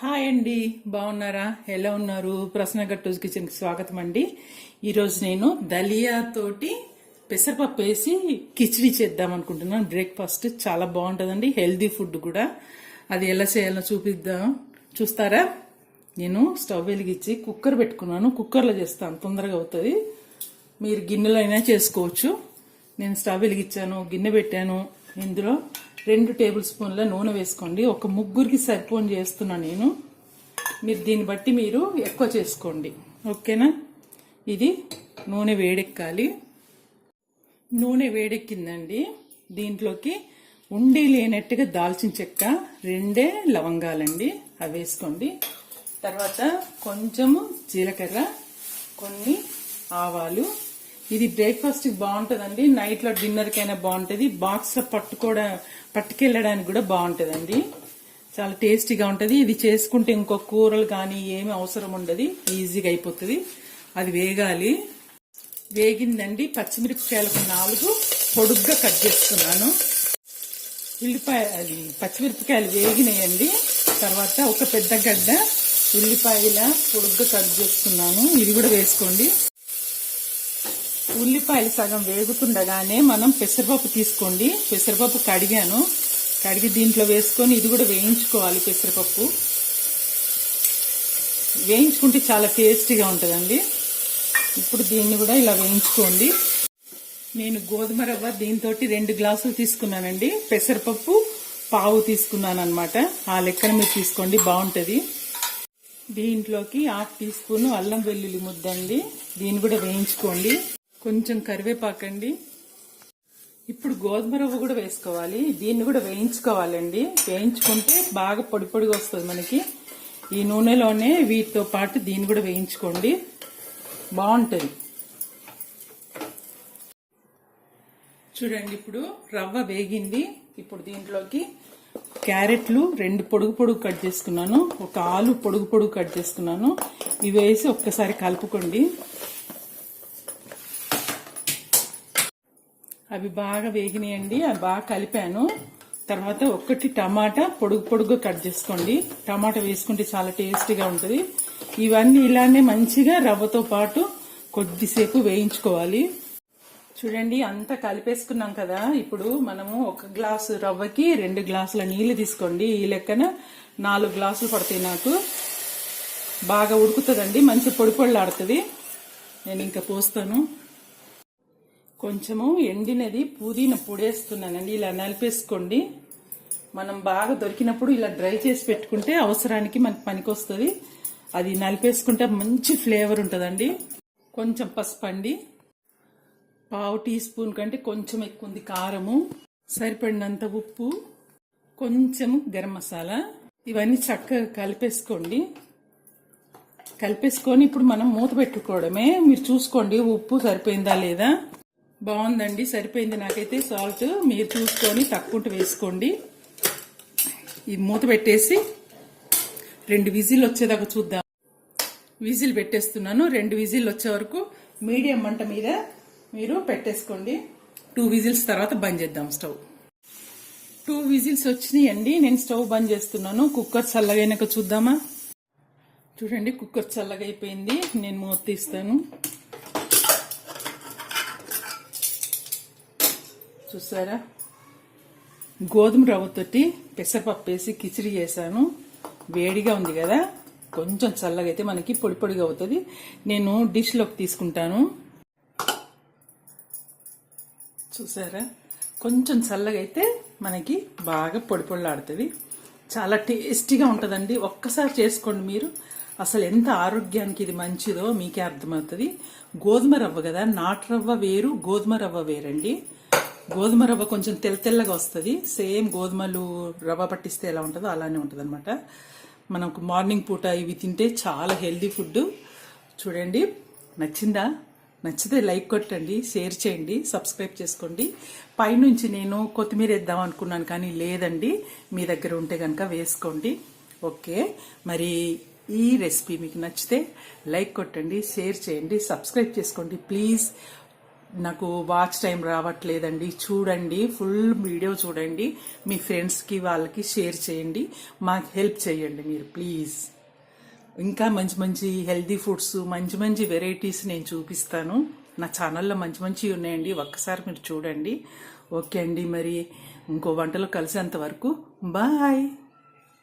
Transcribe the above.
Hi అండి, బాగున్నారా? ఎలా ఉన్నారు? ప్రసన్న గట్టూస్ కిచెన్ కి స్వాగతం అండి. ఈరోజు నేను దలియా తోటి పెసరపప్పు వేసి కిచిడి చేద్దాం అనుకుంటున్నాను. బ్రేక్ఫాస్ట్ చాలా బాగుంటుందండి, హెల్దీ ఫుడ్ కూడా. అది ఎలా చేయాలో చూస్తారా? నేను స్టవ్ వెలిగించి కుక్కర్ పెట్టుకున్నాను. కుక్కర్లో చేస్తాను, తొందరగా అవుతుంది. మీరు గిన్నెలో అయినా చేసుకోవచ్చు. నేను స్టవ్ వెలిగించాను, గిన్నె పెట్టాను. ఇందులో 2 టేబుల్ స్పూన్ల నూనె వేసుకోండి. ఒక ముగ్గురికి సరిపోని చేస్తున్నాను నేను. మీరు దీన్ని బట్టి మీరు ఎక్కువ చేసుకోండి, ఓకేనా? ఇది నూనె వేడెక్కాలి. నూనె వేడెక్కిందండి. దీంట్లోకి ఉండి లేనట్టుగా దాల్చిన చెక్క, 2 లవంగాలండి, అవి వేసుకోండి. తర్వాత కొంచెము జీలకర్ర, కొన్ని ఆవాలు. ఇది బ్రేక్ఫాస్ట్ కి బాగుంటుందండి, నైట్ లో డిన్నర్ కైనా బాగుంటుంది, బాక్స్ లో పట్టుకెళ్ళడానికి కూడా బాగుంటుందండి. చాలా టేస్టీగా ఉంటుంది. ఇది చేసుకుంటే ఇంకో కూరలు కానీ ఏమి అవసరం ఉండదు, ఈజీగా అయిపోతుంది. అది వేగాలి. వేగిందండి. పచ్చిమిరపకాయలకు 4 పొడుగ్గా కట్ చేస్తున్నాను. పచ్చిమిరపకాయలు వేగినాయండి. తర్వాత ఒక పెద్ద గడ్డ ఉల్లిపాయల పొడుగ్గా కట్ చేస్తున్నాను. ఇది కూడా వేసుకోండి. ఉల్లిపాయలు సగం వేగుతుండగానే మనం పెసరపప్పు తీసుకోండి. పెసరపప్పు కడిగి దీంట్లో వేసుకొని ఇది కూడా వేయించుకోవాలి. పెసరపప్పు వేయించుకుంటే చాలా టేస్టీగా ఉంటుందండి. ఇప్పుడు దీన్ని కూడా ఇలా వేయించుకోండి. నేను గోధుమ రవ్వ దీంతో 2 గ్లాసులు తీసుకున్నానండి. పెసరపప్పు పావు తీసుకున్నాను అనమాట. ఆ లెక్కన మీరు తీసుకోండి, బాగుంటుంది. దీంట్లోకి 1/2 టీ స్పూన్ అల్లం వెల్లుల్లి ముద్దండి, దీన్ని కూడా వేయించుకోండి. కొంచెం కరివేపాకండి. ఇప్పుడు గోధుమ రవ్వ కూడా వేసుకోవాలి, దీన్ని కూడా వేయించుకోవాలండి. వేయించుకుంటే బాగా పొడి పొడిగా వస్తుంది మనకి. ఈ నూనెలోనే వీటితో పాటు దీన్ని కూడా వేయించుకోండి, బాగుంటుంది. చూడండి, ఇప్పుడు రవ్వ వేగింది. ఇప్పుడు దీంట్లోకి క్యారెట్లు 2 పొడుగు కట్ చేసుకున్నాను, ఒక ఆలు పొడుగు కట్ చేసుకున్నాను. ఇవి వేసి ఒక్కసారి కలుపుకోండి. అవి బాగా వేగినాయండి, అవి బాగా కలిపాను. తర్వాత 1 టమాటా పొడుగుగా కట్ చేసుకోండి. టమాటా వేసుకుంటే చాలా టేస్టీగా ఉంటుంది. ఇవన్నీ ఇలానే మంచిగా రవ్వతో పాటు కొద్దిసేపు వేయించుకోవాలి. చూడండి, అంతా కలిపేసుకున్నాం కదా. ఇప్పుడు మనము 1 గ్లాసు రవ్వకి 2 గ్లాసుల నీళ్లు తీసుకోండి. ఈ లెక్కన 4 గ్లాసులు పడతాయి నాకు. బాగా ఉడుకుతుందండి, మంచి పొడిలాడుతుంది. నేను ఇంకా పోస్తాను. కొంచెము ఎండినది పుదీనా పొడేస్తున్నానండి. ఇలా నలిపేసుకోండి. మనం బాగా దొరికినప్పుడు ఇలా డ్రై చేసి పెట్టుకుంటే అవసరానికి మనకి పనికొస్తుంది. అది నలిపేసుకుంటే మంచి ఫ్లేవర్ ఉంటుందండి. కొంచెం పసుపు అండి, 1/2 టీ స్పూన్ కంటే కొంచెం ఎక్కువ ఉంది కారము, సరిపడినంత ఉప్పు, కొంచెము గరం మసాలా. ఇవన్నీ చక్కగా కలిపేసుకోండి. కలిపేసుకొని ఇప్పుడు మనం మూత పెట్టుకోవడమే. మీరు చూసుకోండి ఉప్పు సరిపోయిందా లేదా. బాగుందండి, సరిపోయింది నాకైతే. సాల్ట్ మీరు చూసుకొని తక్కువ వేసుకోండి. ఈ మూత పెట్టేసి 2 విజిల్ వచ్చేదాకా చూద్దాం. విజిల్ పెట్టేస్తున్నాను. 2 విజిల్ వచ్చే వరకు మీడియం మంట మీద మీరు పెట్టేసుకోండి. 2 విజిల్స్ తర్వాత బంద్ చేద్దాం స్టవ్. 2 విజిల్స్ వచ్చినాయండి. నేను స్టవ్ బంద్ చేస్తున్నాను. కుక్కర్ చల్లగైనాక చూద్దామా. చూడండి, కుక్కర్ చల్లగా అయిపోయింది. నేను మూత తీస్తాను. చూసారా, గోధుమ రవ్వతోటి పెసరపప్పు వేసి కిచిడి చేశాను. వేడిగా ఉంది కదా, కొంచెం చల్లగా అయితే మనకి పొడిగా అవుతుంది. నేను డిష్లోకి తీసుకుంటాను. చూసారా, కొంచెం చల్లగా అయితే మనకి బాగా పొడిలాడుతుంది. చాలా టేస్టీగా ఉంటుందండి. ఒక్కసారి చేసుకోండి మీరు. అసలు ఎంత ఆరోగ్యానికి ఇది మంచిదో మీకే అర్థమవుతుంది. గోధుమ రవ్వ కదా, నాటు రవ్వ వేరు, గోధుమ రవ్వ వేరండి. గోధుమ రవ్వ కొంచెం తెల్లగా వస్తుంది. సేమ్ గోధుమలు రవ్వ పట్టిస్తే ఎలా ఉంటుందో అలానే ఉంటుంది అనమాట. మనకు మార్నింగ్ పూట ఇవి తింటే చాలా హెల్దీ ఫుడ్. చూడండి, నచ్చితే లైక్ కొట్టండి, షేర్ చేయండి, సబ్స్క్రైబ్ చేసుకోండి. పైనుంచి నేను కొత్తిమీర వేద్దాం అనుకున్నాను కానీ లేదండి, మీ దగ్గర ఉంటే కనుక వేసుకోండి. ఓకే, మరి ఈ రెసిపీ మీకు నచ్చితే లైక్ కొట్టండి, షేర్ చేయండి, సబ్స్క్రైబ్ చేసుకోండి ప్లీజ్. నాకు వాచ్ టైం రావట్లేదండి. చూడండి, ఫుల్ వీడియో చూడండి, మీ ఫ్రెండ్స్కి వాళ్ళకి షేర్ చేయండి, మాకు హెల్ప్ చేయండి మీరు ప్లీజ్. ఇంకా మంచి మంచి హెల్దీ ఫుడ్స్, మంచి మంచి వెరైటీస్ నేను చూపిస్తాను. నా ఛానల్లో మంచి మంచివి ఉన్నాయండి, ఒక్కసారి మీరు చూడండి. ఓకే అండి, మరి ఇంకో వంటలో కలిసేంత వరకు బాయ్.